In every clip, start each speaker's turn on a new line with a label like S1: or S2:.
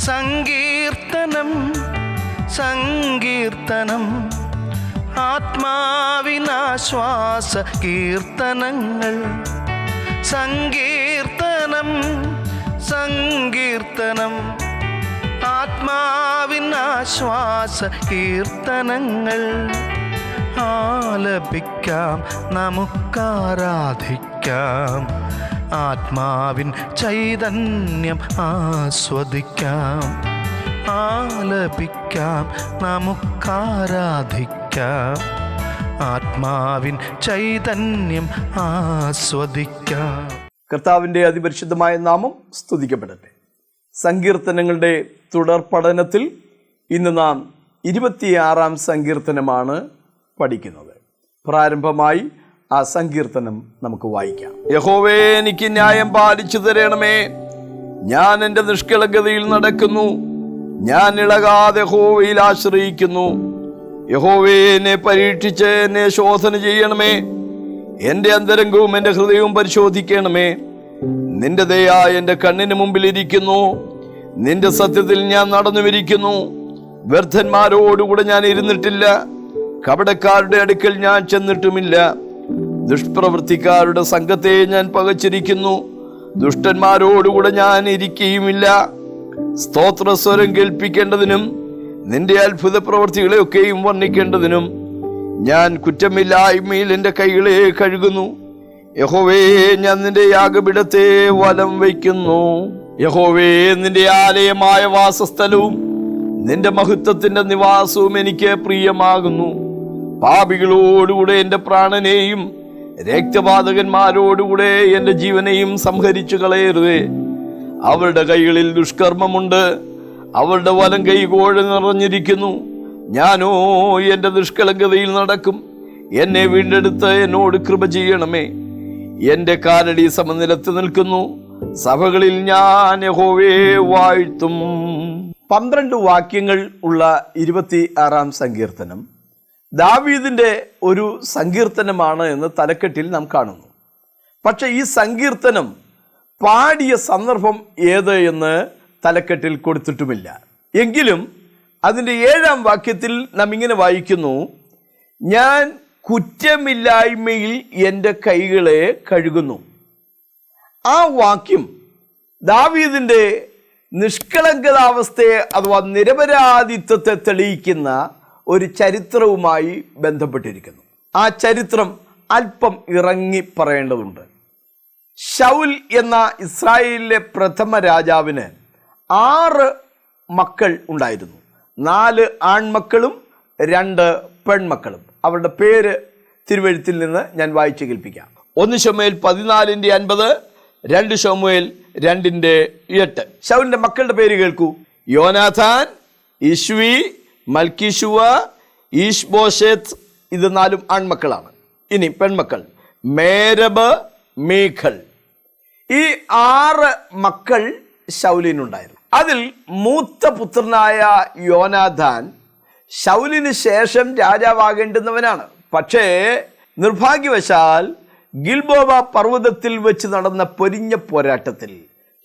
S1: സങ്കീർത്തനം സങ്കീർത്തനം ആത്മാവിനാശ്വാസ കീർത്തനങ്ങൾ. സങ്കീർത്തനം സങ്കീർത്തനം ആത്മാവിനാശ്വാസ കീർത്തനങ്ങൾ. ആലപിക്കാം, നമുക്കാരാധിക്കാം, ആത്മാവിൻ ചൈതന്യം ആസ്വദിക്കാം. ആലപിക്കാം, നമുക്കാരാധിക്കാം, ആത്മാവിൻ ചൈതന്യം ആസ്വദിക്കാം.
S2: കർത്താവിൻ്റെ അതിപരിശുദ്ധമായ നാമം സ്തുതിക്കപ്പെടട്ടെ. സങ്കീർത്തനങ്ങളുടെ തുടർ പഠനത്തിൽ ഇന്ന് നാം 26-ാം സങ്കീർത്തനമാണ് പഠിക്കുന്നത്. പ്രാരംഭമായി ആ സങ്കീർത്തനം നമുക്ക് വായിക്കാം. യഹോവേ, എനിക്ക് ന്യായം പാലിച്ചു തരണമേ. ഞാൻ എൻ്റെ നിഷ്കളങ്കതയിൽ നടക്കുന്നു. ഞാൻ ഇളകാതെ യഹോവയിൽ ആശ്രയിക്കുന്നു. യഹോവേ, എന്നെ പരീക്ഷിച്ച് എന്നെ ശോധന ചെയ്യണമേ. എൻ്റെ അന്തരംഗവും എൻ്റെ ഹൃദയവും പരിശോധിക്കണമേ. നിന്റെ ദയ എൻ്റെ കണ്ണിന് മുമ്പിൽ ഇരിക്കുന്നു. നിന്റെ സത്യത്തിൽ ഞാൻ നടന്നുമിരിക്കുന്നു. വ്യർത്ഥന്മാരോടുകൂടെ ഞാൻ ഇരുന്നിട്ടില്ല. കപടക്കാരുടെ അടുക്കൽ ഞാൻ ചെന്നിട്ടുമില്ല. ദുഷ്പ്രവൃത്തിക്കാരുടെ സംഘത്തെ ഞാൻ പകച്ചിരിക്കുന്നു. ദുഷ്ടന്മാരോടുകൂടെ ഞാൻ ഇരിക്കുകയുമില്ല. സ്തോത്രസ്വരം കേൾപ്പിക്കേണ്ടതിനും നിന്റെ അത്ഭുത പ്രവൃത്തികളെയൊക്കെയും വർണ്ണിക്കേണ്ടതിനും ഞാൻ കുറ്റമില്ലായ്മയിൽ എൻ്റെ കൈകളെ കഴുകുന്നു. യഹോവേ, ഞാൻ നിന്റെ യാഗപീഠത്തെ വലം വയ്ക്കുന്നു. യഹോവേ, നിന്റെ ആലയമായ വാസസ്ഥലവും നിന്റെ മഹത്വത്തിന്റെ നിവാസവും എനിക്ക് പ്രിയമാകുന്നു. പാപികളോടുകൂടെ എൻ്റെ പ്രാണനെയും രക്തപാതകന്മാരോടുകൂടെ എൻ്റെ ജീവനെയും സംഹരിച്ചു കളയരുതേ. അവരുടെ കൈകളിൽ ദുഷ്കർമ്മമുണ്ട്. അവരുടെ വലം കൈ കോഴ നിറഞ്ഞിരിക്കുന്നു. ഞാനോ എൻ്റെ നിഷ്കളങ്കതയിൽ നടക്കും. എന്നെ വീണ്ടെടുത്ത് എന്നോട് കൃപ ചെയ്യണമേ. എൻ്റെ കാലടി സമനിലത്ത് നിൽക്കുന്നു. സഭകളിൽ ഞാൻ യഹോവയെ വാഴ്ത്തും. 12 വാക്യങ്ങൾ ഉള്ള 26-ാം സങ്കീർത്തനം ദാവീദിന്റെ ഒരു സങ്കീർത്തനമാണ് എന്ന് തലക്കെട്ടിൽ നാം കാണുന്നു. പക്ഷെ ഈ സങ്കീർത്തനം പാടിയ സന്ദർഭം ഏത് എന്ന് തലക്കെട്ടിൽ കൊടുത്തിട്ടുമില്ല. എങ്കിലും അതിൻ്റെ 7-ാം വാക്യത്തിൽ നാം ഇങ്ങനെ വായിക്കുന്നു: ഞാൻ കുറ്റമില്ലായ്മയിൽ എൻ്റെ കൈകളെ കഴുകുന്നു. ആ വാക്യം ദാവീദിൻ്റെ നിഷ്കളങ്കതാവസ്ഥയെ അഥവാ നിരപരാധിത്വത്തെ തെളിയിക്കുന്ന ഒരു ചരിത്രവുമായി ബന്ധപ്പെട്ടിരിക്കുന്നു. ആ ചരിത്രം അല്പം ഇറങ്ങി പറയേണ്ടതുണ്ട്. ശൗൽ എന്ന ഇസ്രായേലിലെ പ്രഥമ രാജാവിന് 6 മക്കൾ ഉണ്ടായിരുന്നു. 4 ആൺമക്കളും 2 പെൺമക്കളും. അവരുടെ പേര് തിരുവെഴുത്തിൽ നിന്ന് ഞാൻ വായിച്ചു കേൾപ്പിക്കാം. 1 ശമൂവേൽ 14:50, 2 ശമൂവേൽ 2:8. ശൗലിന്റെ മക്കളുടെ പേര് കേൾക്കൂ: യോനാഥാൻ, ഇശ്വി, മൽക്കിഷുവ, ഈഷ്ബോശെത്ത്. ഇത് 4 ആൺമക്കളാണ്. ഇനി പെൺമക്കൾ: മേരബ്, മീഖൽ. ഈ 6 മക്കൾ ശൗലിനുണ്ടായിരുന്നു. അതിൽ മൂത്ത പുത്രനായ യോനാഥാൻ ശൗലിന് ശേഷം രാജാവാകേണ്ടുന്നവനാണ്. പക്ഷേ നിർഭാഗ്യവശാൽ ഗിൽബോവ പർവ്വതത്തിൽ വെച്ച് നടന്ന പൊരിഞ്ഞ പോരാട്ടത്തിൽ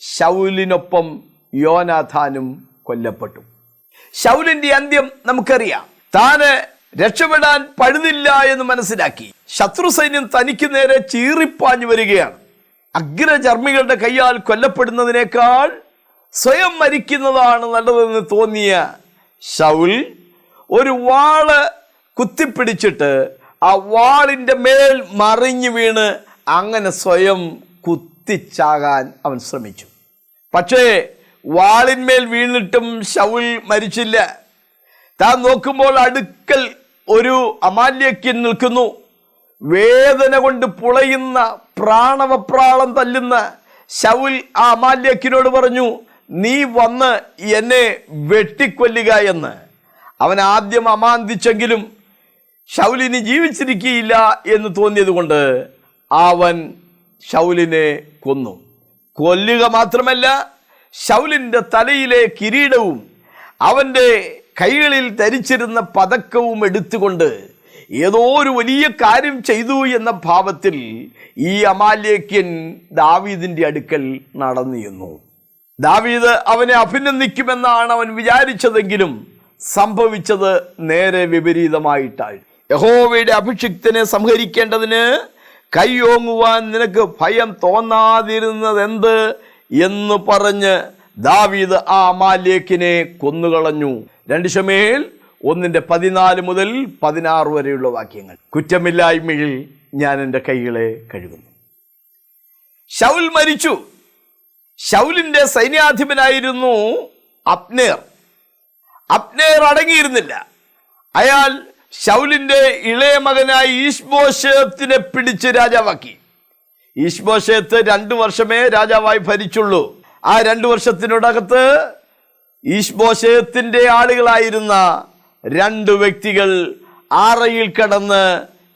S2: ശൗലിനൊപ്പം യോനാഥാനും കൊല്ലപ്പെട്ടു. ശൗലിന്റെ അന്ത്യം നമുക്കറിയാം. താന് രക്ഷപ്പെടാൻ പഴുതില്ല എന്ന് മനസ്സിലാക്കി ശത്രു സൈന്യം തനിക്ക് നേരെ ചീറിപ്പാഞ്ഞു വരികയാണ്. അഗ്രചർമ്മികളുടെ കൈയാൽ കൊല്ലപ്പെടുന്നതിനേക്കാൾ സ്വയം മരിക്കുന്നതാണ് നല്ലതെന്ന് തോന്നിയ ശൗൽ ഒരു വാള് കുത്തിപ്പിടിച്ചിട്ട് ആ വാളിൻ്റെ മേൽ മറിഞ്ഞു വീണ് അങ്ങനെ സ്വയം കുത്തിച്ചാകാൻ അവൻ ശ്രമിച്ചു. പക്ഷേ വാളിന്മേൽ വീണിട്ടും ശൗൽ മരിച്ചില്ല. താൻ നോക്കുമ്പോൾ അടുക്കൽ ഒരു അമാല്യക്യൻ നിൽക്കുന്നു. വേദന കൊണ്ട് പുളയുന്ന പ്രാണവപ്രാളം തല്ലുന്ന ശൗൽ ആ അമാല്യക്യനോട് പറഞ്ഞു: നീ വന്ന് എന്നെ വെട്ടിക്കൊല്ലുക എന്ന്. അവൻ ആദ്യം അമാന്തിച്ചെങ്കിലും ശൗലിന് ജീവിച്ചിരിക്കുകയില്ല എന്ന് തോന്നിയത് കൊണ്ട് അവൻ ശൗലിനെ കൊന്നു. കൊല്ലുക മാത്രമല്ല, ശൗലിൻ്റെ തലയിലെ കിരീടവും അവൻ്റെ കൈകളിൽ ധരിച്ചിരുന്ന പതക്കവും എടുത്തുകൊണ്ട് ഏതോ ഒരു വലിയ കാര്യം ചെയ്തു എന്ന ഭാവത്തിൽ ഈ അമാലേക്യൻ ദാവീദിന്റെ അടുക്കൽ നടന്നു ചെന്നു. ദാവീദ് അവനെ അഭിനന്ദിക്കുമെന്നാണ് അവൻ വിചാരിച്ചതെങ്കിലും സംഭവിച്ചത് നേരെ വിപരീതമായിട്ടായി. യഹോവയുടെ അഭിഷിക്തനെ സംഹരിക്കേണ്ടതിന് കൈയോങ്ങുവാൻ നിനക്ക് ഭയം തോന്നാതിരുന്നതെന്ത് എന്ന് പറഞ്ഞ് ദാവീദ് ആ അമാലേക്കിനെ കൊന്നുകളഞ്ഞു. 2 ശമൂവേൽ 1:14 മുതൽ 16 വരെയുള്ള വാക്യങ്ങൾ. കുറ്റമില്ലായ്മയിൽ ഞാൻ എൻ്റെ കൈകളെ കഴുകുന്നു. ശൗൽ മരിച്ചു. ശൗലിന്റെ സൈന്യാധിപനായിരുന്നു അബ്നേർ. അബ്നേർ അടങ്ങിയിരുന്നില്ല. അയാൾ ശൗലിന്റെ ഇളയ മകനായി ഈശ്ബോശേത്തിനെ പിടിച്ച് രാജാവാക്കി. ഈശ്ബോശേത്ത് 2 വർഷമേ രാജാവായി ഭരിച്ചുള്ളൂ. ആ 2 വർഷത്തിനോടകത്ത് ഈശ്ബോശേത്തിന്റെ ആളുകളായിരുന്ന 2 വ്യക്തികൾ ആറയിൽ കടന്ന്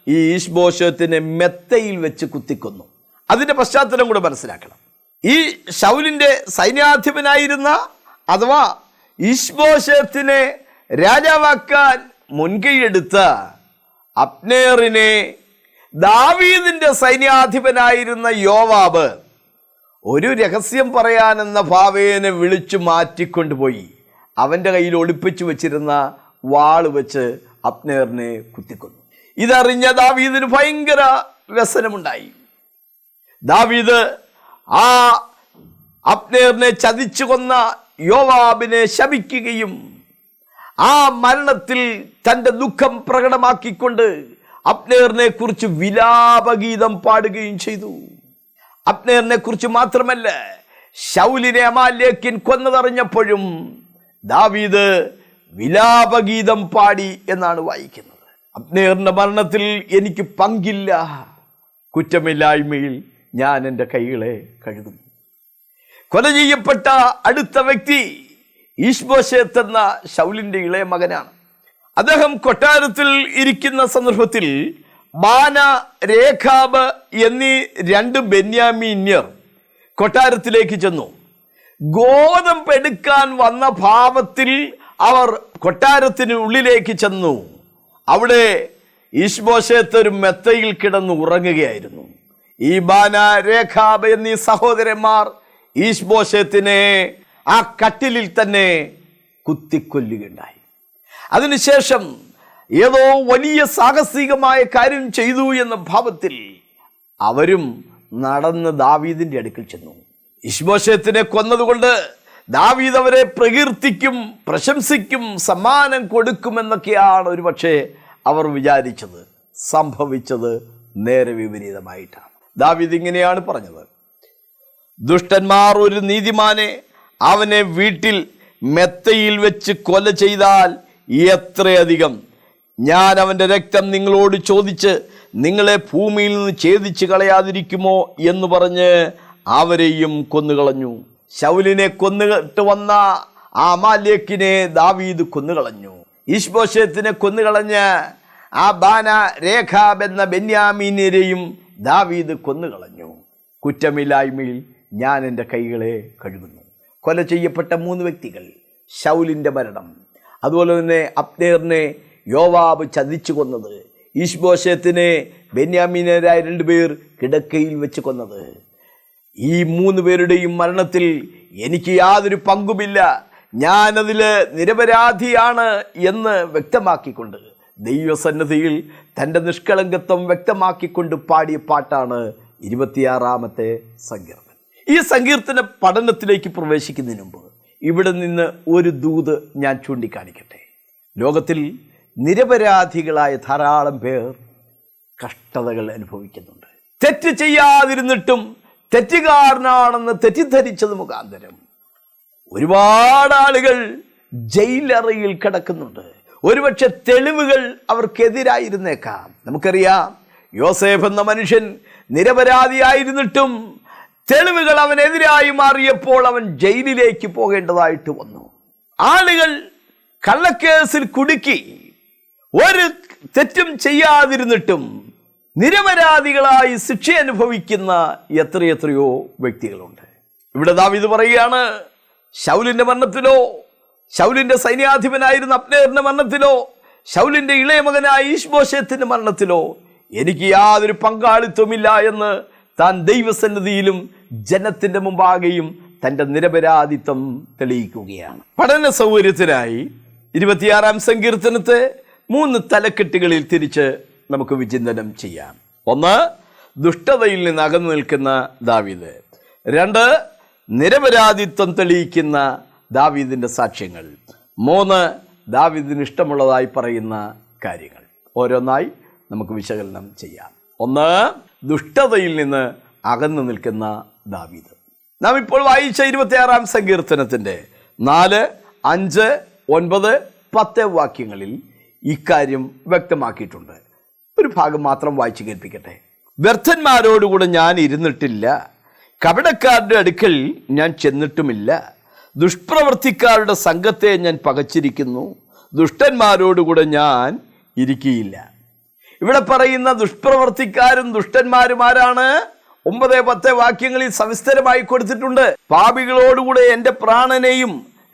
S2: ഈ ഈശ്ബോശേത്തിനെ മെത്തയിൽ വെച്ച് കുത്തിക്കൊന്നു. അതിന്റെ പശ്ചാത്തലം കൂടെ മനസ്സിലാക്കണം. ഈ ശൗലിന്റെ സൈന്യാധിപനായിരുന്ന അഥവാ ഈശ്ബോശേത്തിനെ രാജാവാക്കാൻ മുൻകൈയെടുത്ത അബ്നേറിനെ ദാവീദിന്റെ സൈന്യാധിപനായിരുന്ന യോവാബ് ഒരു രഹസ്യം പറയാനെന്ന ഭാവേനെ വിളിച്ചു മാറ്റിക്കൊണ്ടുപോയി അവൻ്റെ കയ്യിൽ ഒളിപ്പിച്ചു വെച്ചിരുന്ന വാള് വെച്ച് അബ്നേറിനെ കുത്തിക്കൊന്നു. ഇതറിഞ്ഞ ദാവീദിന് ഭയങ്കര വ്യസനമുണ്ടായി. ദാവീദ് ആ അബ്നേറിനെ ചതിച്ചു കൊന്ന യോവാബിനെ ശപിക്കുകയും ആ മരണത്തിൽ തൻ്റെ ദുഃഖം പ്രകടമാക്കിക്കൊണ്ട് അബ്നേറിനെ കുറിച്ച് വിലാപഗീതം പാടുകയും ചെയ്തു. അബ്നേറിനെ കുറിച്ച് മാത്രമല്ല, ശൗലിനെ അമാലേക്യൻ കൊന്നതറിഞ്ഞപ്പോഴും ദാവീദ് വിലാപഗീതം പാടി എന്നാണ് വായിക്കുന്നത്. അബ്നേറിന്റെ മരണത്തിൽ എനിക്ക് പങ്കില്ല, കുറ്റമില്ലായ്മയിൽ ഞാൻ എൻ്റെ കൈകളെ കഴുകുന്നു. കൊല ചെയ്യപ്പെട്ട അടുത്ത വ്യക്തി ഈശ്ബോശേത്ത് എന്ന ശൗലിന്റെ ഇളയ മകനാണ്. അദ്ദേഹം കൊട്ടാരത്തിൽ ഇരിക്കുന്ന സന്ദർഭത്തിൽ ബാന, രേഖാബ് എന്നീ 2 ബെന്യാമീന്യർ കൊട്ടാരത്തിലേക്ക് ചെന്നു. ഗോതമ്പ് എടുക്കാൻ വന്ന ഭാവത്തിൽ അവർ കൊട്ടാരത്തിന് ഉള്ളിലേക്ക് ചെന്നു. അവിടെ ഈശ്ബോശേത്ത് ഒരു മെത്തയിൽ കിടന്ന് ഉറങ്ങുകയായിരുന്നു. ഈ ബാന, രേഖാബ് എന്നീ സഹോദരന്മാർ ഈശ്ബോശേത്തിനെ ആ കട്ടിലിൽ തന്നെ കുത്തിക്കൊല്ലുകയുണ്ടായി. അതിനുശേഷം ഏതോ വലിയ സാഹസികമായ കാര്യം ചെയ്തു എന്ന ഭാവത്തിൽ അവരും നടന്ന് ദാവീദിന്റെ അടുക്കൽ ചെന്നു. ഈശ്ബോശേത്തിനെ കൊന്നതുകൊണ്ട് ദാവീദ് അവരെ പ്രകീർത്തിക്കും, പ്രശംസിക്കും, സമ്മാനം കൊടുക്കുമെന്നൊക്കെയാണ് ഒരുപക്ഷെ അവർ വിചാരിച്ചത്. സംഭവിച്ചത് നേരെ വിപരീതമായിട്ടാണ്. ദാവീദ് ഇങ്ങനെയാണ് പറഞ്ഞത്: ദുഷ്ടന്മാർ ഒരു നീതിമാനെ അവനെ വീട്ടിൽ മെത്തയിൽ വെച്ച് കൊല ചെയ്താൽ എത്രയധികം ഞാൻ അവൻ്റെ രക്തം നിങ്ങളോട് ചോദിച്ച് നിങ്ങളെ ഭൂമിയിൽ നിന്ന് ഛേദിച്ച് കളയാതിരിക്കുമോ എന്ന് പറഞ്ഞ് അവരെയും കൊന്നുകളഞ്ഞു. ശൗലിനെ കൊന്നിട്ട് വന്ന ആ അമാലേക്കിനെ ദാവീദ് കൊന്നുകളഞ്ഞു. ഈശ്ബോശേത്തിനെ കൊന്നുകളഞ്ഞ് ആ ബാന, രേഖാബ് എന്ന ബെന്യാമീന്യരെയും ദാവീദ് കൊന്നുകളഞ്ഞു. കുറ്റമില്ലായ്മയിൽ ഞാൻ എൻ്റെ കൈകളെ കഴുകുന്നു. കൊല ചെയ്യപ്പെട്ട 3 വ്യക്തികൾ, ശൗലിൻ്റെ മരണം, അതുപോലെ തന്നെ അബ്നേറിനെ യോവാബ് ചതിച്ചു കൊന്നത്, ഈശ്ബോശേത്തിനെ ബെന്യാമീന്യരായ 2 പേർ കിടക്കയിൽ വെച്ച് കൊന്നത്. ഈ 3 പേരുടെയും മരണത്തിൽ എനിക്ക് യാതൊരു പങ്കുമില്ല, ഞാനതിൽ നിരപരാധിയാണ് എന്ന് വ്യക്തമാക്കിക്കൊണ്ട് ദൈവസന്നിധിയിൽ തൻ്റെ നിഷ്കളങ്കത്വം വ്യക്തമാക്കിക്കൊണ്ട് പാടിയ പാട്ടാണ് 26-ാമത്തെ സങ്കീർത്തനം. ഈ സങ്കീർത്തന പഠനത്തിലേക്ക് പ്രവേശിക്കുന്നതിന് മുമ്പ് ഇവിടെ നിന്ന് ഒരു ദൂത് ഞാൻ ചൂണ്ടിക്കാണിക്കട്ടെ. ലോകത്തിൽ നിരപരാധികളായ ധാരാളം പേർ കഷ്ടതകൾ അനുഭവിക്കുന്നുണ്ട്. തെറ്റ് ചെയ്യാതിരുന്നിട്ടും തെറ്റുകാരനാണെന്ന് തെറ്റിദ്ധരിച്ചത് മുഖാന്തരം ഒരുപാട് ആളുകൾ ജയിലറയിൽ കിടക്കുന്നുണ്ട്. ഒരുപക്ഷെ തെളിവുകൾ അവർക്കെതിരായിരുന്നേക്കാം. നമുക്കറിയാം, യോസേഫ് എന്ന മനുഷ്യൻ നിരപരാധിയായിരുന്നിട്ടും തെളിവുകൾ അവനെതിരായി മാറിയപ്പോൾ അവൻ ജയിലിലേക്ക് പോകേണ്ടതായിട്ട് വന്നു. ആളുകൾ കള്ളക്കേസിൽ കുടുക്കി ഒരു തെറ്റും ചെയ്യാതിരുന്നിട്ടും നിരപരാധികളായി ശിക്ഷ അനുഭവിക്കുന്ന എത്രയെത്രയോ വ്യക്തികളുണ്ട്. ഇവിടെ ദാവീദ് പറയുകയാണ്, ശൗലിന്റെ മരണത്തിലോ, ശൗലിന്റെ സൈന്യാധിപനായിരുന്ന അബ്നേറിന്റെ മരണത്തിലോ, ശൗലിന്റെ ഇളയ മകനായ ഈശ്ബോശേത്തിന്റെ മരണത്തിലോ എനിക്ക് യാതൊരു പങ്കാളിത്തമില്ല എന്ന് താൻ ദൈവസന്നിധിയിലും ജനത്തിൻ്റെ മുമ്പാകെയും തൻ്റെ നിരപരാധിത്വം തെളിയിക്കുകയാണ്. പഠന സൗകര്യത്തിനായി 26-ാം സങ്കീർത്തനത്തെ 3 തലക്കെട്ടുകളിൽ തിരിച്ച് നമുക്ക് വിചിന്തനം ചെയ്യാം. 1, ദുഷ്ടതയിൽ നിന്ന് അകന്നു നിൽക്കുന്ന ദാവീദ്. 2, നിരപരാധിത്വം തെളിയിക്കുന്ന ദാവീദിൻ്റെ സാക്ഷ്യങ്ങൾ. 3, ദാവീദിന് ഇഷ്ടമുള്ളതായി പറയുന്ന കാര്യങ്ങൾ. ഓരോന്നായി നമുക്ക് വിശകലനം ചെയ്യാം. 1, ദുഷ്ടതയിൽ നിന്ന് അകന്നു നിൽക്കുന്ന ദാവീദ്. നാം ഇപ്പോൾ വായിച്ച 26-ാം സങ്കീർത്തനത്തിൻ്റെ 4, 5, 9, 10 വാക്യങ്ങളിൽ ഇക്കാര്യം വ്യക്തമാക്കിയിട്ടുണ്ട്. ഒരു ഭാഗം മാത്രം വായിച്ചു കേൾപ്പിക്കട്ടെ. വ്യർത്ഥന്മാരോടുകൂടെ ഞാൻ ഇരുന്നിട്ടില്ല, കപടക്കാരുടെ അടുക്കൽ ഞാൻ ചെന്നിട്ടുമില്ല. ദുഷ്പ്രവർത്തിക്കാരുടെ സംഘത്തെ ഞാൻ പകച്ചിരിക്കുന്നു, ദുഷ്ടന്മാരോടുകൂടെ ഞാൻ ഇരിക്കുകയില്ല. ഇവിടെ പറയുന്ന ദുഷ്പ്രവർത്തിക്കാരും ദുഷ്ടന്മാരുമാരാണ് 9, 10 വാക്യങ്ങളിൽ സവിസ്തരമായി കൊടുത്തിട്ടുണ്ട്. പാപികളോടുകൂടെ എൻ്റെ പ്രാണനെയും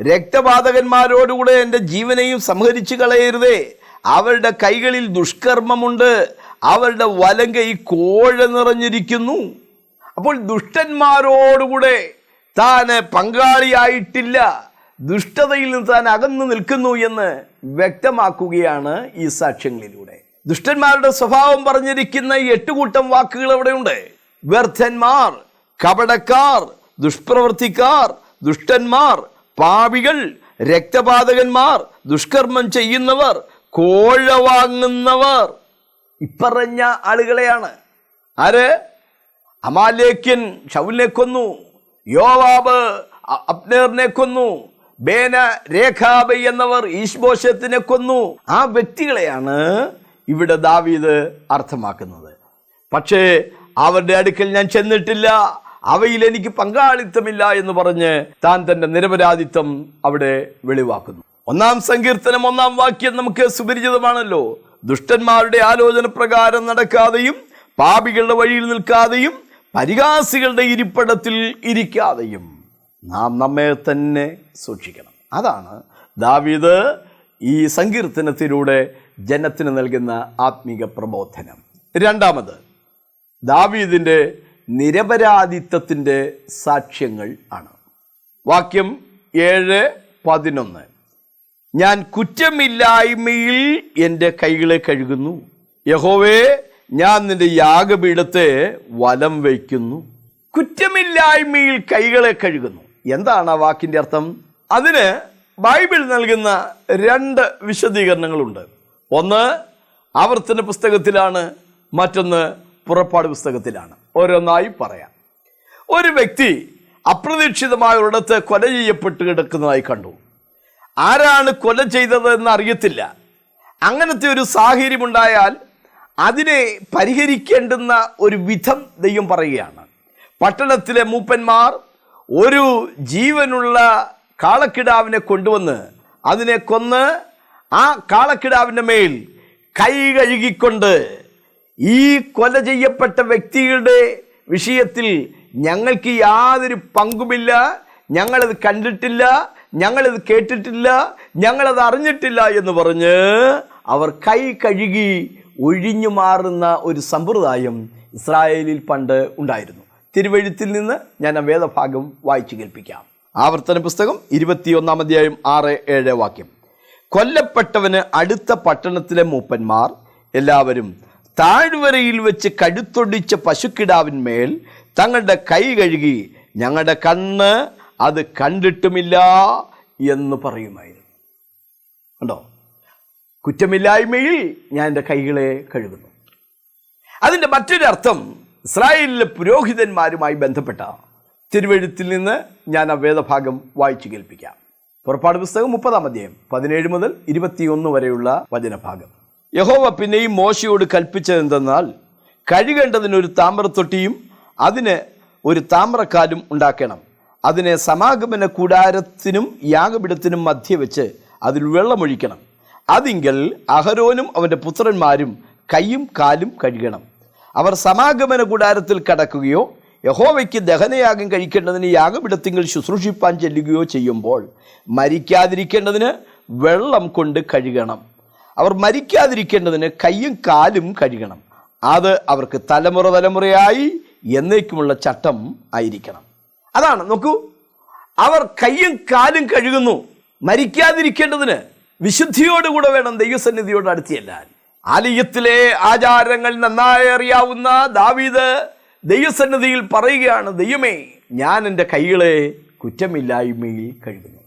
S2: രക്തപാതകന്മാരോടുകൂടെ എൻ്റെ ജീവനെയും സംഹരിച്ചു കളയരുതേ. അവരുടെ കൈകളിൽ ദുഷ്കർമ്മമുണ്ട്, അവരുടെ വലങ്കൈ കോഴ നിറഞ്ഞിരിക്കുന്നു. അപ്പോൾ ദുഷ്ടന്മാരോടുകൂടെ താൻ പങ്കാളിയായിട്ടില്ല, ദുഷ്ടതയിൽ നിന്ന് താൻ അകന്നു നിൽക്കുന്നു എന്ന് വ്യക്തമാക്കുകയാണ് ഈ സാക്ഷ്യങ്ങളിലൂടെ. ദുഷ്ടന്മാരുടെ സ്വഭാവം പറഞ്ഞിരിക്കുന്ന 8 കൂട്ടം വാക്കുകൾ എവിടെയുണ്ട്? വ്യർത്ഥന്മാർ, കപടക്കാർ, ദുഷ്പ്രവർത്തിക്കാർ, ദുഷ്ടന്മാർ, പാപികൾ, രക്തപാതകന്മാർ, ദുഷ്കർമ്മം ചെയ്യുന്നവർ, കോഴ വാങ്ങുന്നവർ. ഇപ്പറഞ്ഞ ആളുകളെയാണ്. ആര്? അമാലേക്യൻ ശൗലിനെ കൊന്നു, യോവാബ് അബ്നേറിനെ കൊന്നു, ബേന രേഖാബ് എന്നവർ ഈശ്ബോശത്തിനെ കൊന്നു. ആ വ്യക്തികളെയാണ് ഇവിടെ ദാവീദ് അർത്ഥമാക്കുന്നത്. പക്ഷേ അവരുടെ അടുക്കൽ ഞാൻ ചെന്നിട്ടില്ല, അവയിൽ എനിക്ക് പങ്കാളിത്തമില്ല എന്ന് പറഞ്ഞ് താൻ തൻ്റെ നിരപരാധിത്വം അവിടെ വെളിവാക്കുന്നു. 1-ാം സങ്കീർത്തനം 1-ാം വാക്യം നമുക്ക് സുപരിചിതമാണല്ലോ. ദുഷ്ടന്മാരുടെ ആലോചന പ്രകാരം നടക്കാതെയും പാപികളുടെ വഴിയിൽ നിൽക്കാതെയും പരിഹാസികളുടെ ഇരിപ്പിടത്തിൽ ഇരിക്കാതെയും നാം നമ്മെ തന്നെ സൂക്ഷിക്കണം. അതാണ് ദാവീദ് ഈ സങ്കീർത്തനത്തിലൂടെ ജനത്തിന് നൽകുന്ന ആത്മീക പ്രബോധനം. 2-ാമത് ദാവീദിൻ്റെ നിരപരാധിത്വത്തിൻ്റെ സാക്ഷ്യങ്ങൾ ആണ്. വാക്യം 7, 11. ഞാൻ കുറ്റമില്ലായ്മയിൽ എൻ്റെ കൈകളെ കഴുകുന്നു, യഹോവേ ഞാൻ നിന്റെ യാഗപീഠത്തെ വലം വയ്ക്കുന്നു. കുറ്റമില്ലായ്മയിൽ കൈകളെ കഴുകുന്നു. എന്താണ് ആ വാക്കിൻ്റെ അർത്ഥം? അതിന് ബൈബിൾ നൽകുന്ന 2 വിശദീകരണങ്ങളുണ്ട്. ഒന്ന് ആവർത്തന പുസ്തകത്തിലാണ്, മറ്റൊന്ന് പുറപ്പാട് പുസ്തകത്തിലാണ്. ഓരോന്നായി പറയാം. ഒരു വ്യക്തി അപ്രതീക്ഷിതമായ ഒരിടത്ത് കൊല ചെയ്യപ്പെട്ട് കിടക്കുന്നതായി കണ്ടു. ആരാണ് കൊല ചെയ്തത് എന്ന് അറിയത്തില്ല. അങ്ങനത്തെ ഒരു സാഹചര്യമുണ്ടായാൽ അതിനെ പരിഹരിക്കേണ്ടുന്ന ഒരു വിധം ദൈവം പറയുകയാണ്. പട്ടണത്തിലെ മൂപ്പന്മാർ ഒരു ജീവനുള്ള കാളക്കിടാവിനെ കൊണ്ടുവന്ന് അതിനെ കൊന്ന് ആ കാളക്കിടാവിൻ്റെ മേൽ കൈ കഴുകിക്കൊണ്ട് ഈ കൊല ചെയ്യപ്പെട്ട വ്യക്തികളുടെ വിഷയത്തിൽ ഞങ്ങൾക്ക് യാതൊരു പങ്കുമില്ല, ഞങ്ങളത് കണ്ടിട്ടില്ല, ഞങ്ങളത് കേട്ടിട്ടില്ല, ഞങ്ങളത് അറിഞ്ഞിട്ടില്ല എന്ന് പറഞ്ഞ് അവർ കൈ കഴുകി ഒഴിഞ്ഞു മാറുന്ന ഒരു സമ്പ്രദായം ഇസ്രായേലിൽ പണ്ട് ഉണ്ടായിരുന്നു. തിരുവെഴുത്തിൽ നിന്ന് ഞാൻ ആ വേദഭാഗം വായിച്ചു കേൾപ്പിക്കാം. ആവർത്തന പുസ്തകം 21-ാം അധ്യായം 6, 7 വാക്യം. കൊല്ലപ്പെട്ടവന് അടുത്ത പട്ടണത്തിലെ മൂപ്പന്മാർ എല്ലാവരും താഴ്വരയിൽ വെച്ച് കഴുത്തൊടിച്ച പശുക്കിടാവിന്മേൽ തങ്ങളുടെ കൈ കഴുകി ഞങ്ങളുടെ കണ്ണ് അത് കണ്ടിട്ടുമില്ല എന്ന് പറയുമായിരുന്നു. കണ്ടോ? കുറ്റമില്ലായ്മയിൽ ഞാൻ എൻ്റെ കൈകളെ കഴുകുന്നു. അതിൻ്റെ മറ്റൊരു അർത്ഥം ഇസ്രായേലിലെ പുരോഹിതന്മാരുമായി ബന്ധപ്പെട്ട തിരുവെഴുത്തിൽ നിന്ന് ഞാൻ ആ വേദഭാഗം വായിച്ചു കേൾപ്പിക്കാം. പുറപ്പാട് പുസ്തകം 30-ാം അധ്യായം 17 മുതൽ 21 വരെയുള്ള വചനഭാഗം. യഹോവ പിന്നെയും മോശയോട് കൽപ്പിച്ചതെന്തെന്നാൽ കഴുകേണ്ടതിനൊരു താമ്രത്തൊട്ടിയും അതിന് ഒരു താമ്രക്കാലും ഉണ്ടാക്കണം. അതിനെ സമാഗമന കൂടാരത്തിനും യാഗപീഠത്തിനും മധ്യ വെച്ച് അതിൽ വെള്ളമൊഴിക്കണം. അതിങ്കൽ അഹരോനും അവൻ്റെ പുത്രന്മാരും കൈയും കാലും കഴുകണം. അവർ സമാഗമന കൂടാരത്തിൽ കടക്കുകയോ യഹോവയ്ക്ക് ദഹനയാഗം കഴിക്കേണ്ടതിന് യാഗപീഠത്തിങ്കൽ ശുശ്രൂഷിപ്പാൻ ചെല്ലുകയോ ചെയ്യുമ്പോൾ മരിക്കാതിരിക്കേണ്ടതിന് വെള്ളം കൊണ്ട് കഴുകണം. അവർ മരിക്കാതിരിക്കേണ്ടതിന് കൈയും കാലും കഴുകണം. അത് അവർക്ക് തലമുറ തലമുറയായി എന്നേക്കുമുള്ള ചട്ടം ആയിരിക്കണം. അതാണ്, നോക്കൂ, അവർ കയ്യും കാലും കഴുകുന്നു. മരിക്കാതിരിക്കേണ്ടതിന് വിശുദ്ധിയോടുകൂടെ വേണം ദൈവസന്നിധിയോട് അടുത്ത് ചെല്ലാൻ. ആലയത്തിലെ ആചാരങ്ങൾ നന്നായി അറിയാവുന്ന ദാവീദ് ദൈവസന്നിധിയിൽ പറയുകയാണ്, ദൈവമേ, ഞാൻ എൻ്റെ കൈകളെ കുറ്റമില്ലായ്മയിൽ കഴുകുന്നു.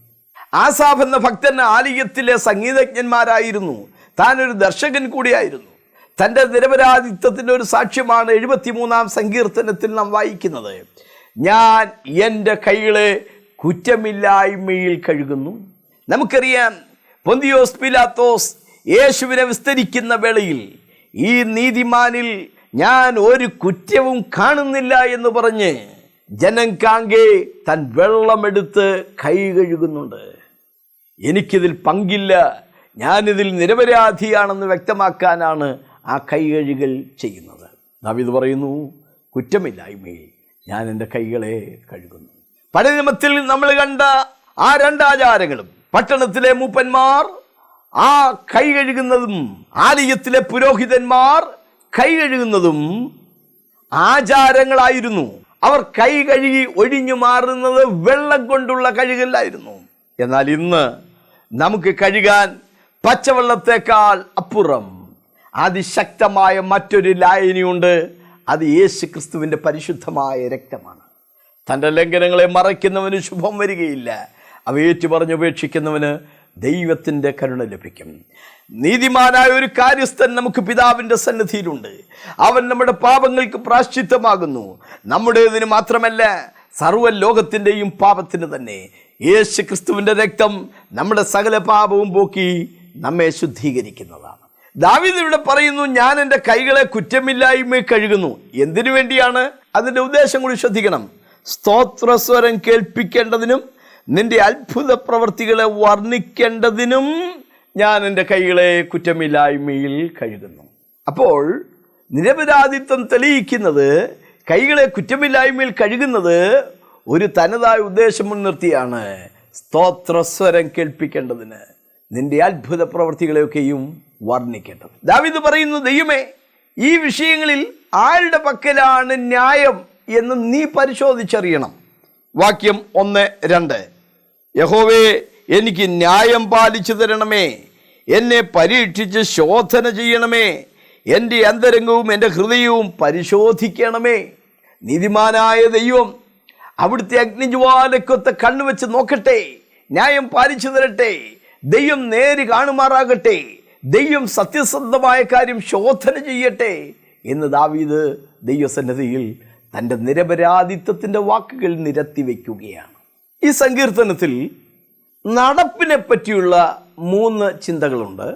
S2: ആസാഫ് എന്ന ഭക്തൻ ആലയത്തിലെ സംഗീതജ്ഞന്മാരായിരുന്നു. താനൊരു ദർശകൻ കൂടിയായിരുന്നു. തൻ്റെ നിരപരാധിത്വത്തിൻ്റെ ഒരു സാക്ഷ്യമാണ് 73-ാം സങ്കീർത്തനത്തിൽ നാം വായിക്കുന്നത്. ഞാൻ എൻ്റെ കൈകളെ കുറ്റമില്ലായ്മയിൽ കഴുകുന്നു. നമുക്കറിയാം, പൊന്തിയോസ് പീലാത്തോസ് യേശുവിനെ വിസ്തരിക്കുന്ന വേളയിൽ ഈ നീതിമാനിൽ ഞാൻ ഒരു കുറ്റവും കാണുന്നില്ല എന്ന് പറഞ്ഞ് ജനം കാങ്കെ താൻ വെള്ളമെടുത്ത് കൈ കഴുകുന്നുണ്ട്. എനിക്കിതിൽ പങ്കില്ല, ഞാനിതിൽ നിരപരാധിയാണെന്ന് വ്യക്തമാക്കാനാണ് ആ കൈ കഴുകൽ ചെയ്യുന്നത്. ദാവീദ് പറയുന്നു, കുറ്റമില്ലായ്മയിൽ ഞാൻ എൻ്റെ കൈകളെ കഴുകുന്നു. പഴയ നിയമത്തിൽ നമ്മൾ കണ്ട ആ രണ്ടാചാരങ്ങളും, പട്ടണത്തിലെ മൂപ്പന്മാർ ആ കൈ കഴുകുന്നതും ആലയത്തിലെ പുരോഹിതന്മാർ കൈ കഴുകുന്നതും ആചാരങ്ങളായിരുന്നു. അവർ കൈ കഴുകി ഒഴിഞ്ഞു മാറുന്നത് വെള്ളം കൊണ്ടുള്ള കഴുകലായിരുന്നു. എന്നാൽ ഇന്ന് നമുക്ക് കഴുകാൻ പച്ചവെള്ളത്തേക്കാൾ അപ്പുറം അതിശക്തമായ മറ്റൊരു ലായനിയുണ്ട്. അത് യേശു ക്രിസ്തുവിൻ്റെ പരിശുദ്ധമായ രക്തമാണ്. തൻ്റെ ലംഘനങ്ങളെ മറയ്ക്കുന്നവന് ശുഭം വരികയില്ല. അവ ഏറ്റുപറഞ്ഞുപേക്ഷിക്കുന്നവന് ദൈവത്തിൻ്റെ കരുണ ലഭിക്കും. നീതിമാനായ ഒരു കാര്യസ്ഥൻ നമുക്ക് പിതാവിൻ്റെ സന്നിധിയിലുണ്ട്. അവൻ നമ്മുടെ പാപങ്ങൾക്ക് പ്രാശ്ചിത്തമാകുന്നു. നമ്മുടേതിന് മാത്രമല്ല, സർവ്വ ലോകത്തിൻ്റെയും പാപത്തിന് തന്നെ. യേശു ക്രിസ്തുവിൻ്റെ രക്തം നമ്മുടെ സകല പാപവും പോക്കി നമ്മെ ശുദ്ധീകരിക്കുന്നതാണ്. ദാവീദ് ഇവിടെ പറയുന്നു, ഞാൻ എൻ്റെ കൈകളെ കുറ്റമില്ലായ്മ കഴുകുന്നു. എന്തിനു വേണ്ടിയാണ്? അതിൻ്റെ ഉദ്ദേശം കൂടി ശ്രദ്ധിക്കണം. സ്തോത്രസ്വരം കേൾപ്പിക്കേണ്ടതിനും നിന്റെ അത്ഭുത പ്രവൃത്തികളെ വർണ്ണിക്കേണ്ടതിനും ഞാൻ എൻ്റെ കൈകളെ കുറ്റമില്ലായ്മയിൽ കഴുകുന്നു. അപ്പോൾ നിരപരാധിത്വം തെളിയിക്കുന്നത്, കൈകളെ കുറ്റമില്ലായ്മയിൽ കഴുകുന്നത് ഒരു തനതായ ഉദ്ദേശം മുൻനിർത്തിയാണ്. സ്തോത്രസ്വരം കേൾപ്പിക്കേണ്ടതിന് നിന്റെ അത്ഭുത പ്രവൃത്തികളെയൊക്കെയും വർണ്ണിക്കേണ്ടത്. ദാവീദ് പറയുന്നു, ദൈവമേ, ഈ വിഷയങ്ങളിൽ ആരുടെ പക്കലാണ് ന്യായം എന്ന് നീ പരിശോധിച്ചറിയണം. വാക്യം 1-2. യഹോവേ, എനിക്ക് ന്യായം പാലിച്ചു തരണമേ, എന്നെ പരീക്ഷിച്ച് ശോധന ചെയ്യണമേ, എൻ്റെ അന്തരംഗവും എൻ്റെ ഹൃദയവും പരിശോധിക്കണമേ. നീതിമാനായ ദൈവം അവിടുത്തെ അഗ്നിജ്വാലക്കൊത്ത കണ്ണുവെച്ച് നോക്കട്ടെ, ന്യായം പാലിച്ചു തരട്ടെ, ദൈവം നേര് കാണുമാറാകട്ടെ, ദൈവം സത്യസന്ധമായ കാര്യം ശോധന ചെയ്യട്ടെ എന്ന് ദാവീദ് ദൈവസന്നിധിയിൽ തൻ്റെ നിരപരാധിത്വത്തിൻ്റെ വാക്കുകൾ നിരത്തി വയ്ക്കുകയാണ്. ഈ സങ്കീർത്തനത്തിൽ നടപ്പിനെ പറ്റിയുള്ള 3 ചിന്തകളുണ്ട്,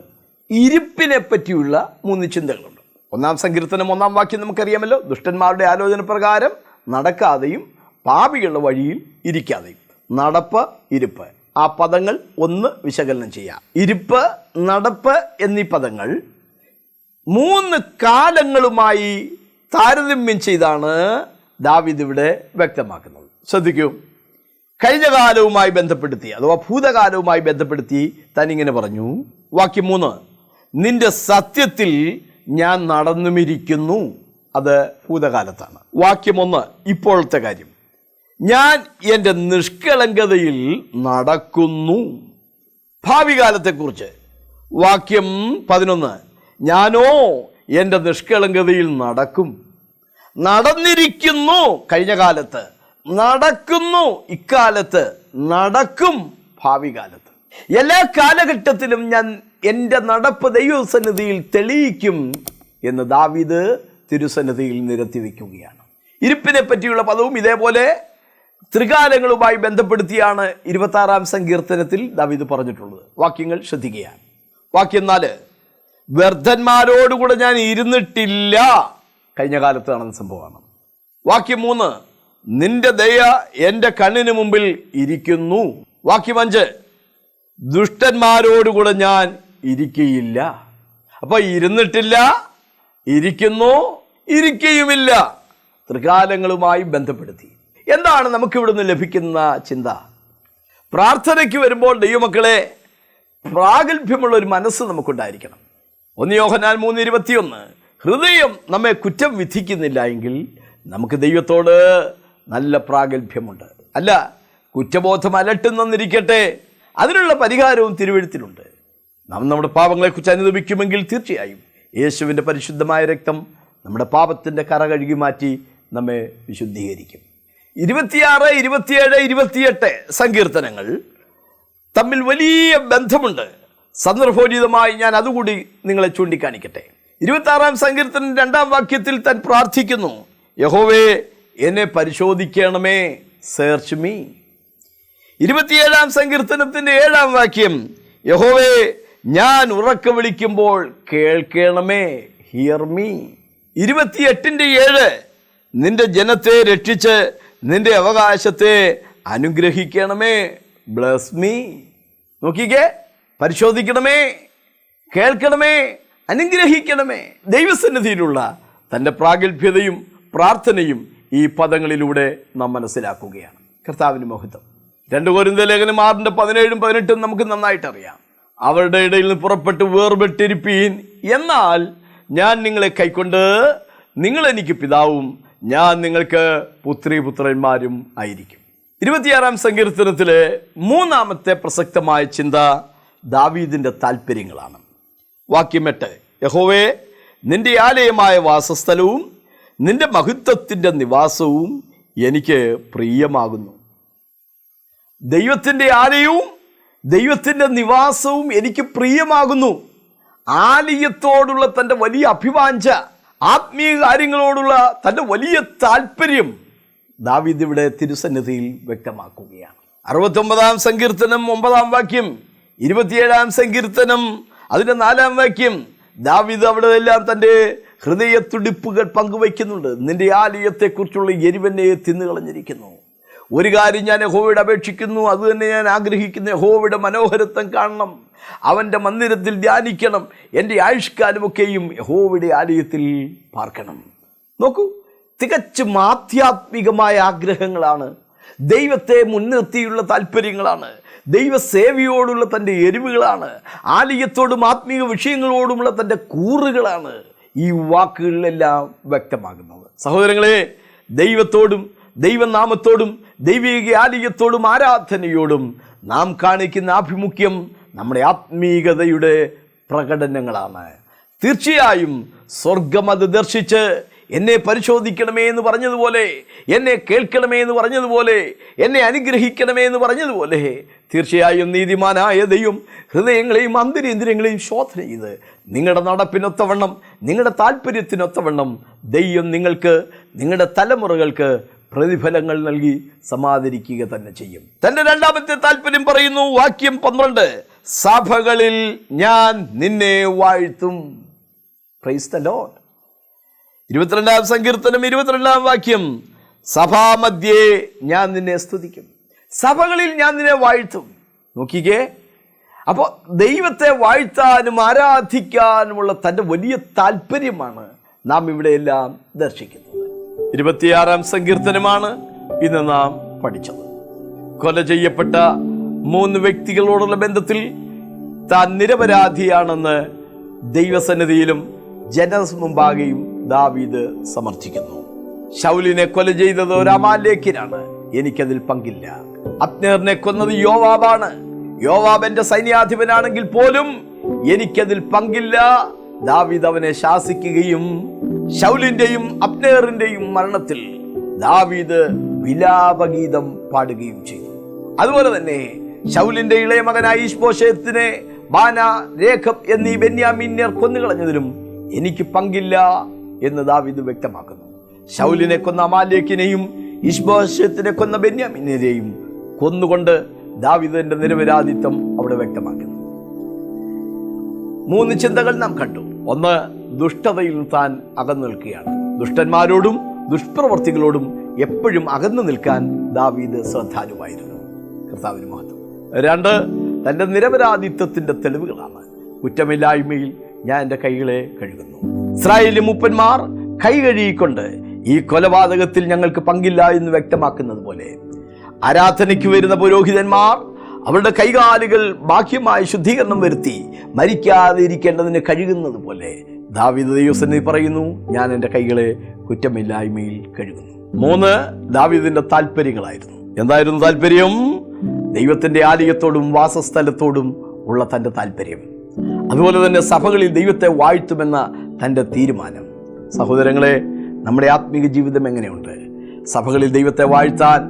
S2: ഇരിപ്പിനെ പറ്റിയുള്ള 3 ചിന്തകളുണ്ട്. 1-ാം സങ്കീർത്തനം 1-ാം വാക്യം നമുക്കറിയാമല്ലോ. ദുഷ്ടന്മാരുടെ ആലോചന പ്രകാരം നടക്കാതെയും പാപികളുടെ വഴിയിൽ ഇരിക്കാതെയും. നടപ്പ്, ഇരിപ്പ്, ആ പദങ്ങൾ ഒന്ന് വിശകലനം ചെയ്യാം. ഇരിപ്പ്, നടപ്പ് എന്നീ പദങ്ങൾ 3 കാലങ്ങളുമായി താരതമ്യം ചെയ്താണ് ദാവീദ് ഇവിടെ വ്യക്തമാക്കുന്നത്. ശ്രദ്ധിക്കൂ. കഴിഞ്ഞ കാലവുമായി ബന്ധപ്പെടുത്തി, അഥവാ ഭൂതകാലവുമായി ബന്ധപ്പെടുത്തി താൻ ഇങ്ങനെ പറഞ്ഞു. വാക്യം 3, നിന്റെ സത്യത്തിൽ ഞാൻ നടന്നുമിരിക്കുന്നു. അത് ഭൂതകാലത്താണ്. വാക്യം 1, ഇപ്പോഴത്തെ കാര്യം, ഞാൻ എൻ്റെ നിഷ്കളങ്കതയിൽ നടക്കുന്നു. ഭാവി കാലത്തെക്കുറിച്ച് വാക്യം 11, ഞാനോ എൻ്റെ നിഷ്കളങ്കതയിൽ നടക്കും. നടന്നിരിക്കുന്നു കഴിഞ്ഞ കാലത്ത്, നടക്കുന്നു ഇക്കാലത്ത്, നടക്കും ഭാവി കാലത്ത്. എല്ലാ കാലഘട്ടത്തിലും ഞാൻ എൻ്റെ നടപ്പ് ദൈവസന്നിധിയിൽ തെളിയിക്കും എന്ന് ദാവീദ് തിരുസന്നിധിയിൽ നിരത്തി വയ്ക്കുകയാണ്. ഇരിപ്പിനെ പറ്റിയുള്ള പദവും ഇതേപോലെ ത്രികാലങ്ങളുമായി ബന്ധപ്പെടുത്തിയാണ് 26-ാം സങ്കീർത്തനത്തിൽ ദാവീദ് പറഞ്ഞിട്ടുള്ളത്. വാക്യങ്ങൾ ശ്രദ്ധിക്കുക. വാക്യം 4, വ്യർത്ഥന്മാരോടുകൂടെ ഞാൻ ഇരുന്നിട്ടില്ല. കഴിഞ്ഞ കാലത്ത് നടന്ന സംഭവമാണ്. വാക്യം 3, നിന്റെ ദയ എൻ്റെ കണ്ണിന് മുമ്പിൽ ഇരിക്കുന്നു. വാക്യം 5, ദുഷ്ടന്മാരോടുകൂടെ ഞാൻ ഇരിക്കുകയില്ല. അപ്പൊ ഇരുന്നിട്ടില്ല, ഇരിക്കുന്നു, ഇരിക്കുകയുമില്ല. ത്രികാലങ്ങളുമായി ബന്ധപ്പെടുത്തി. എന്താണ് നമുക്കിവിടുന്ന് ലഭിക്കുന്ന ചിന്ത? പ്രാർത്ഥനയ്ക്ക് വരുമ്പോൾ ദൈവമക്കളെ, പ്രാഗൽഭ്യമുള്ള ഒരു മനസ്സ് നമുക്കുണ്ടായിരിക്കണം. 1 യോഹന്നാൻ 3:21, ഹൃദയം നമ്മെ കുറ്റം വിധിക്കുന്നില്ല എങ്കിൽ നമുക്ക് ദൈവത്തോട് നല്ല പ്രാഗൽഭ്യമുണ്ട്. അല്ല, കുറ്റബോധം അലട്ടുന്നിരിക്കട്ടെ, അതിനുള്ള പരിഹാരവും തിരുവെഴുത്തിലുണ്ട്. നാം നമ്മുടെ പാപങ്ങളെക്കുറിച്ച് അനുദപിക്കുമെങ്കിൽ തീർച്ചയായും യേശുവിൻ്റെ പരിശുദ്ധമായ രക്തം നമ്മുടെ പാപത്തിൻ്റെ കറ കഴുകി മാറ്റി നമ്മെ വിശുദ്ധീകരിക്കും. 26, 27, 28 സങ്കീർത്തനങ്ങൾ തമ്മിൽ വലിയ ബന്ധമുണ്ട്. സന്ദർഭോചിതമായി ഞാൻ അതുകൂടി നിങ്ങളെ ചൂണ്ടിക്കാണിക്കട്ടെ. 26-ാം സങ്കീർത്തനം 2-ാം വാക്യത്തിൽ താൻ പ്രാർത്ഥിക്കുന്നു, യഹോവേ എന്നെ പരിശോധിക്കണമേ, സെർച്ച് മീ. 27-ാം സങ്കീർത്തനത്തിൻ്റെ 7-ാം വാക്യം, യഹോവേ ഞാൻ ഉറക്കെ വിളിക്കുമ്പോൾ കേൾക്കണമേ, ഹിയർ മീ. 28-ന്റെ 7, നിന്റെ ജനത്തെ രക്ഷിച്ച് നിന്റെ അവകാശത്തെ അനുഗ്രഹിക്കണമേ, ബ്ലസ് മീ. നോക്കിക്കേ, പരിശോധിക്കണമേ, കേൾക്കണമേ, അനുഗ്രഹിക്കണമേ. ദൈവസന്നിധിയിലുള്ള തൻ്റെ പ്രാഗൽഭ്യതയും പ്രാർത്ഥനയും ഈ പദങ്ങളിലൂടെ നാം മനസ്സിലാക്കുകയാണ്. കർത്താവിന് മഹത്വം. 2 കൊരിന്ത്യർ ലേഖനം 6-17-18 നമുക്ക് നന്നായിട്ട് അറിയാം. അവരുടെ ഇടയിൽ നിന്ന് പുറപ്പെട്ട് വേർപെട്ടിരിപ്പീൻ, എന്നാൽ ഞാൻ നിങ്ങളെ കൈക്കൊണ്ട് നിങ്ങൾ എനിക്ക് പിതാവും ഞാൻ നിങ്ങൾക്ക് പുത്രീപുത്രന്മാരും ആയിരിക്കും. 26-ാം സങ്കീർത്തനത്തിലെ 3-ാമത്തെ പ്രസക്തമായ ചിന്ത ദാവീദിൻ്റെ താല്പര്യങ്ങളാണ്. വാക്യം 8, യഹോവേ നിന്റെ ആലയമായ വാസസ്ഥലവും നിന്റെ മഹത്വത്തിൻ്റെ നിവാസവും എനിക്ക് പ്രിയമാകുന്നു. ദൈവത്തിൻ്റെ ആലയവും ദൈവത്തിൻ്റെ നിവാസവും എനിക്ക് പ്രിയമാകുന്നു. ആലയത്തോടുള്ള തൻ്റെ വലിയ അഭിവാഞ്ച, ആത്മീയ കാര്യങ്ങളോടുള്ള തൻ്റെ വലിയ താല്പര്യം ദാവീദ് ഇവിടെ തിരുസന്നിധിയിൽ വ്യക്തമാക്കുകയാണ്. 69-ാം സങ്കീർത്തനം 9-ാം വാക്യം, 27-ാം സങ്കീർത്തനം അതിൻ്റെ 4-ാം വാക്യം, ദാവീദ് അവിടെ എല്ലാം തൻ്റെ ഹൃദയത്തുടിപ്പുകൾ പങ്കുവയ്ക്കുന്നുണ്ട്. നിന്റെ ആലയത്തെക്കുറിച്ചുള്ള എരിവെന്നെ തിന്നുകളഞ്ഞിരിക്കുന്നു. ഒരു കാര്യം ഞാൻ യഹോവയോട് അപേക്ഷിക്കുന്നു, അത് തന്നെ ഞാൻ ആഗ്രഹിക്കുന്നു, യഹോവയുടെ മനോഹരത്വം കാണണം, അവൻ്റെ മന്ദിരത്തിൽ ധ്യാനിക്കണം, എൻ്റെ ആയുഷ്കാലമൊക്കെയും യഹോവയുടെ ആലയത്തിൽ പാർക്കണം. നോക്കൂ, തികച്ചും ആധ്യാത്മികമായ ആഗ്രഹങ്ങളാണ്, ദൈവത്തെ മുൻനിർത്തിയുള്ള താല്പര്യങ്ങളാണ്, ദൈവസേവയോടുള്ള തൻ്റെ എരിവുകളാണ്, ആലയത്തോടും ആത്മീയ വിഷയങ്ങളോടുമുള്ള തൻ്റെ കൂറുകളാണ് ഈ വാക്കുകളിലെല്ലാം വ്യക്തമാകുന്നത്. സഹോദരങ്ങളെ, ദൈവത്തോടും ദൈവനാമത്തോടും ദൈവിക ആലയത്തോടും ആരാധനയോടും നാം കാണിക്കുന്ന ആഭിമുഖ്യം നമ്മുടെ ആത്മീകതയുടെ പ്രകടനങ്ങളാണ്. തീർച്ചയായും സ്വർഗം അത് ദർശിച്ച് എന്നെ പരിശോധിക്കണമേ എന്ന് പറഞ്ഞതുപോലെ, എന്നെ കേൾക്കണമേ എന്ന് പറഞ്ഞതുപോലെ, എന്നെ അനുഗ്രഹിക്കണമേ എന്ന് പറഞ്ഞതുപോലെ, തീർച്ചയായും നീതിമാനായ ദൈവം ഹൃദയങ്ങളെയും അന്തരേന്ദ്രിയങ്ങളെയും ശോധന ചെയ്ത് നിങ്ങളുടെ നടപ്പിനൊത്തവണ്ണം, നിങ്ങളുടെ താല്പര്യത്തിനൊത്തവണ്ണം ദൈവം നിങ്ങൾക്ക്, നിങ്ങളുടെ തലമുറകൾക്ക് പ്രതിഫലങ്ങൾ നൽകി സമാദരിക്കുക തന്നെ ചെയ്യും. തൻ്റെ 2-ാമത്തെ താല്പര്യം പറയുന്നു. വാക്യം 12, സഭകളിൽ ഞാൻ നിന്നെ വാഴ്ത്തും. Praise the Lord. 22-ാം സങ്കീർത്തനം 22-ാം വാക്യം, സഭാമധ്യേ ഞാൻ നിന്നെ സ്തുതിക്കും, സഭകളിൽ ഞാൻ നിന്നെ വാഴ്ത്തും. നോക്കിക്കേ, അപ്പോൾ ദൈവത്തെ വാഴ്ത്താനും ആരാധിക്കാനുമുള്ള തൻ്റെ വലിയ താല്പര്യമാണ് നാം ഇവിടെയെല്ലാം ദർശിക്കുന്നത്. 26-ാം സങ്കീർത്തനമാണ് ഇന്ന് നാം പഠിച്ചത്. കൊല ചെയ്യപ്പെട്ട 3 വ്യക്തികളോടുള്ള ബന്ധത്തിൽ താൻ നിരപരാധിയാണെന്ന് ദൈവസന്നിധിയിലും ജനമുമ്പാകെയും ദാവീദ് സമർത്ഥിക്കുന്നു. ശൗലിനെ കൊല ചെയ്തത് ഒരു അമാലേക്യനാണ്, എനിക്കതിൽ പങ്കില്ല. അബ്നേറിനെ കൊന്നത് യോവാബാണ്, യോവാബ് എന്റെ സൈന്യാധിപനാണെങ്കിൽ പോലും എനിക്കതിൽ പങ്കില്ല. ദാവീദ് അവനെ ശാസിക്കുകയും ശൗലിന്റെയും അബ്നേറിന്റെയും മരണത്തിൽ ദാവീദ് വിലാപഗീതം പാടുകയും ചെയ്തു. അതുപോലെ തന്നെ ശൗലിന്റെ ഇളയ മകനായ ഈശ്ബോശേത്തിനെ ബാന, രേഖബ് എന്നീ ബെന്യാമീന്യർ കൊന്നുകളഞ്ഞതിലും എനിക്ക് പങ്കില്ല എന്ന് ദാവീദ് വ്യക്തമാക്കുന്നു. ശൗലിനെ കൊന്ന അമാലേക്കിനെയും ഈശ്ബോശേത്തിനെ കൊന്ന ബെന്യാമീന്യരെയും കൊന്നുകൊണ്ട് ദാവീദിന്റെ നിരപരാധിത്വം അവിടെ വ്യക്തമാക്കുന്നു. 3 ചിന്തകൾ നാം കണ്ടു. ഒന്ന്, ദുഷ്ടതയിൽ താൻ അകന്നു നിൽക്കുകയാണ്. ദുഷ്ടന്മാരോടും ദുഷ്പ്രവർത്തികളോടും എപ്പോഴും അകന്നു നിൽക്കാൻ ദാവീദ് ശ്രദ്ധാലുവായിരുന്നു. കർത്താവിന് മഹത്വം. 2, തൻ്റെ നിരപരാധിത്വത്തിൻ്റെ തെളിവുകളാണ്. കുറ്റമില്ലായ്മയിൽ ഞാൻ എൻ്റെ കൈകളെ കഴുകുന്നു. ഇസ്രായേലിലെ മൂപ്പന്മാർ കൈ കഴുകിക്കൊണ്ട് ഈ കൊലപാതകത്തിൽ ഞങ്ങൾക്ക് പങ്കില്ല എന്ന് വ്യക്തമാക്കുന്നത് പോലെ, ആരാധനയ്ക്ക് വരുന്ന പുരോഹിതന്മാർ അവരുടെ കൈകാലുകൾ ബാഹ്യമായ ശുദ്ധീകരണം വരുത്തി മരിക്കാതെ ഇരിക്കേണ്ടതിന് കഴുകുന്നത് പോലെ ദാവീദ് ദൈവസന്നിധി പറയുന്നു, ഞാൻ എൻ്റെ കൈകളെ കുറ്റമില്ലായ്മയിൽ കഴുകുന്നു. 3, ദാവീദിന്റെ താല്പര്യങ്ങളായിരുന്നു. എന്തായിരുന്നു താല്പര്യം? ദൈവത്തിൻ്റെ ആലയത്തോടും വാസസ്ഥലത്തോടും ഉള്ള തൻ്റെ താല്പര്യം. അതുപോലെ തന്നെ സഭകളിൽ ദൈവത്തെ വാഴ്ത്തുമെന്ന തൻ്റെ തീരുമാനം. സഹോദരങ്ങളെ, നമ്മുടെ ആത്മീയ ജീവിതം എങ്ങനെയുണ്ട്? സഭകളിൽ ദൈവത്തെ വാഴ്ത്താൻ,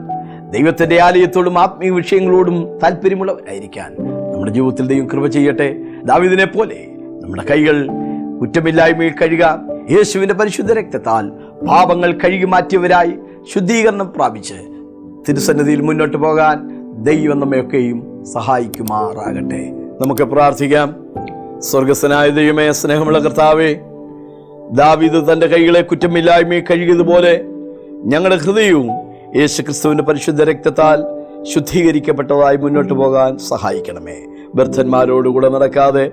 S2: ദൈവത്തിൻ്റെ ആലയത്തോടും ആത്മീയ വിഷയങ്ങളോടും താല്പര്യമുള്ളവരായിരിക്കാൻ നമ്മുടെ ജീവിതത്തിൽ ദൈവം കൃപ ചെയ്യട്ടെ. ദാവീദിനെ പോലെ നമ്മുടെ കൈകൾ കുറ്റമില്ലായ്മയിൽ കഴുകാം. യേശുവിൻ്റെ പരിശുദ്ധ രക്തത്താൽ പാപങ്ങൾ കഴുകി മാറ്റിയവരായി ശുദ്ധീകരണം പ്രാപിച്ച് തിരുസന്നിധിയിൽ മുന്നോട്ട് പോകാൻ ദൈവം നമ്മയൊക്കെയും സഹായിക്കുമാറാകട്ടെ. നമുക്ക് പ്രാർത്ഥിക്കാം. സ്വർഗസ്ഥനായ ദൈവമേ, സ്നേഹമുള്ള കർത്താവേ, ദാവീദ് തൻ്റെ കൈകളെ കുറ്റമില്ലായ്മയിൽ കഴുകിയതുപോലെ ഞങ്ങളുടെ ഹൃദയവും യേശുക്രിസ്തുവിൻ്റെ പരിശുദ്ധ രക്തത്താൽ ശുദ്ധീകരിക്കപ്പെട്ടതായി മുന്നോട്ട് പോകാൻ സഹായിക്കണമേ. വ്യർത്ഥന്മാരോടുകൂടെ നടക്കാതെ,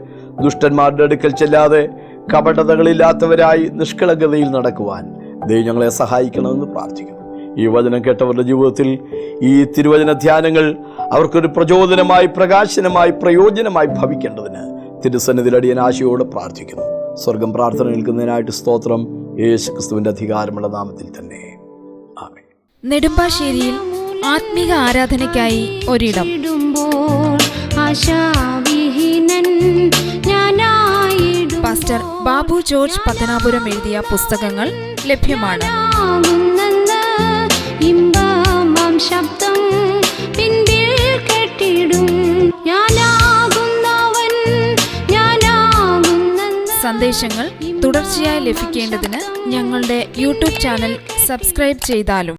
S2: ദുഷ്ടന്മാരുടെ അടുക്കൽ ചെല്ലാതെ, കപടതകളില്ലാത്തവരായി നിഷ്കളങ്കതയിൽ നടക്കുവാൻ ദൈവം ഞങ്ങളെ സഹായിക്കണമെന്ന് പ്രാർത്ഥിക്കുന്നു. ഈ വചനം കേട്ടവരുടെ ജീവിതത്തിൽ ഈ തിരുവചന ധ്യാനങ്ങൾ അവർക്കൊരു പ്രചോദനമായി, പ്രകാശനമായി, പ്രയോജനമായി ഭവിക്കേണ്ടതിന് തിരുസന്നിധിയിൽ അടിയൻ ആശയോടെ പ്രാർത്ഥിക്കുന്നു. സ്വർഗം പ്രാർത്ഥന കേൾക്കുന്നതിനായിട്ട് സ്തോത്രം. യേശുക്രിസ്തുവിൻ്റെ അധികാരമുള്ള നാമത്തിൽ തന്നെ, ആമേൻ.
S3: നെടുമ്പാശ്ശേരിയിൽ ആത്മീക ആരാധനയ്ക്കായി ഒരിടം. പാസ്റ്റർ ബാബു ജോർജ് പത്തനാപുരം എഴുതിയ പുസ്തകങ്ങൾ ലഭ്യമാണ്.
S4: ശബ്ദം പിൻപിൽ കേട്ടിടും,
S3: സന്ദേശങ്ങൾ തുടർച്ചയായി ലഭിക്കേണ്ടതിന് ഞങ്ങളുടെ യൂട്യൂബ് ചാനൽ സബ്സ്ക്രൈബ് ചെയ്താലും